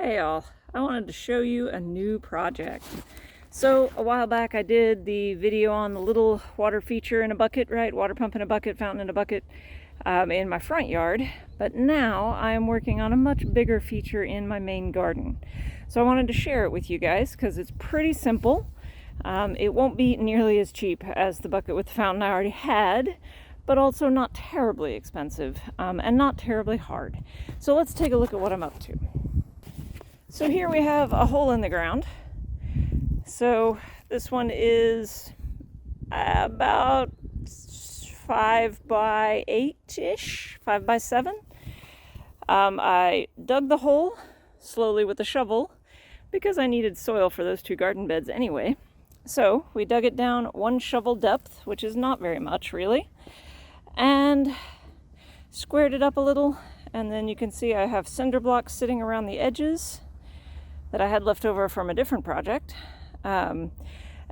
Hey all, I wanted to show you a new project. So a while back I did the video on the little water feature in a bucket, right? Water pump in a bucket, fountain in a bucket in my front yard. But now I'm working on a much bigger feature in my main garden. So I wanted to share it with you guys because it's pretty simple. It won't be nearly as cheap as the bucket with the fountain I already had, but also not terribly expensive and not terribly hard. So let's take a look at what I'm up to. So here we have a hole in the ground. So this one is about 5 by 8-ish, 5 by 7. I dug the hole slowly with a shovel because I needed soil for those 2 garden beds anyway. So we dug it down 1 shovel depth, which is not very much really, and squared it up a little. And then you can see I have cinder blocks sitting around the edges that I had left over from a different project. And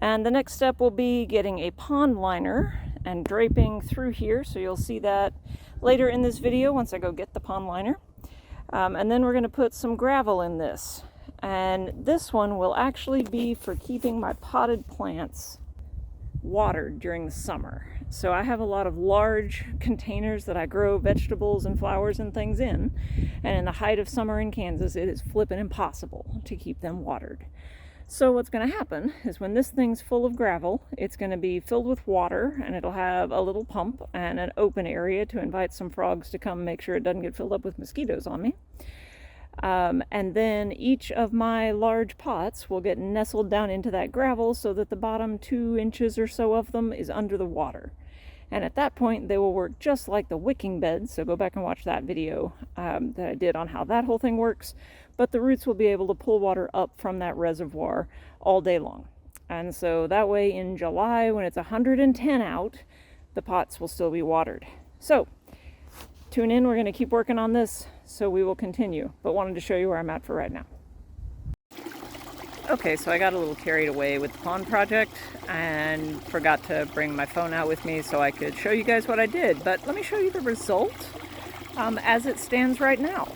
the next step will be getting a pond liner and draping through here. So you'll see that later in this video once I go get the pond liner. And then we're going to put some gravel in this. And this one will actually be for keeping my potted plants watered during the summer. So I have a lot of large containers that I grow vegetables and flowers and things in, and in the height of summer in Kansas it is flippin' impossible to keep them watered. So what's going to happen is when this thing's full of gravel, it's going to be filled with water, and it'll have a little pump and an open area to invite some frogs to come make sure it doesn't get filled up with mosquitoes on me. And then each of my large pots will get nestled down into that gravel so that the bottom 2 inches or so of them is under the water. And at that point they will work just like the wicking beds, so go back and watch that video that I did on how that whole thing works. But the roots will be able to pull water up from that reservoir all day long. And so that way in July, when it's 110 out, the pots will still be watered. So tune in, we're going to keep working on this, so we will continue, but wanted to show you where I'm at for right now. Okay, so I got a little carried away with the pond project and forgot to bring my phone out with me so I could show you guys what I did, but let me show you the result as it stands right now.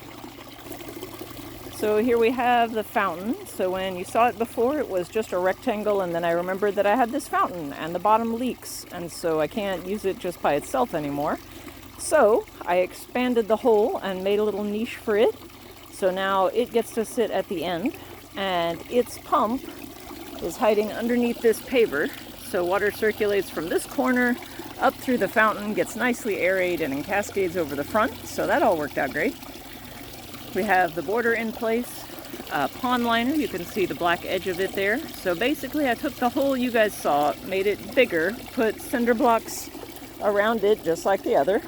So here we have the fountain. So when you saw it before, it was just a rectangle, and then I remembered that I had this fountain and the bottom leaks, and so I can't use it just by itself anymore. So I expanded the hole and made a little niche for it. So now it gets to sit at the end, and its pump is hiding underneath this paver. So water circulates from this corner up through the fountain, gets nicely aerated and cascades over the front. So that all worked out great. We have the border in place, pond liner, you can see the black edge of it there. So basically I took the hole you guys saw, made it bigger, put cinder blocks around it just like the other,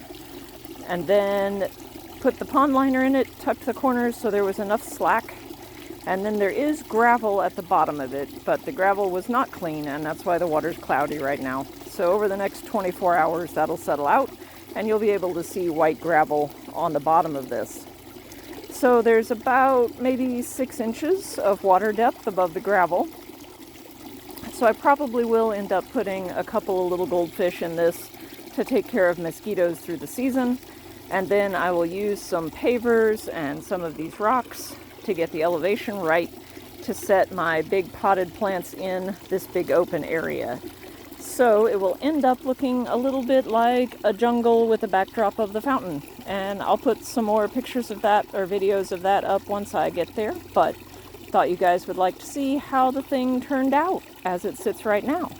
and then put the pond liner in it, tucked the corners so there was enough slack. And then there is gravel at the bottom of it, but the gravel was not clean, and that's why the water's cloudy right now. So over the next 24 hours that'll settle out, and you'll be able to see white gravel on the bottom of this. So there's about maybe 6 inches of water depth above the gravel. So I probably will end up putting a couple of little goldfish in this to take care of mosquitoes through the season. And then I will use some pavers and some of these rocks to get the elevation right to set my big potted plants in this big open area. So it will end up looking a little bit like a jungle with a backdrop of the fountain. And I'll put some more pictures of that or videos of that up once I get there. But thought you guys would like to see how the thing turned out as it sits right now.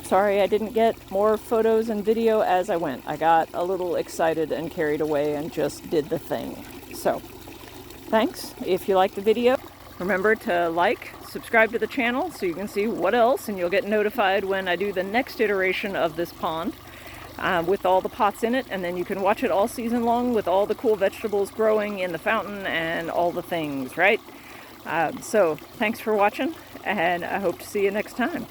Sorry I didn't get more photos and video as I went. I got a little excited and carried away and just did the thing. So thanks. If you like the video, remember to like, subscribe to the channel so you can see what else, and you'll get notified when I do the next iteration of this pond with all the pots in it, and then you can watch it all season long with all the cool vegetables growing in the fountain and all the things, right? So thanks for watching, and I hope to see you next time.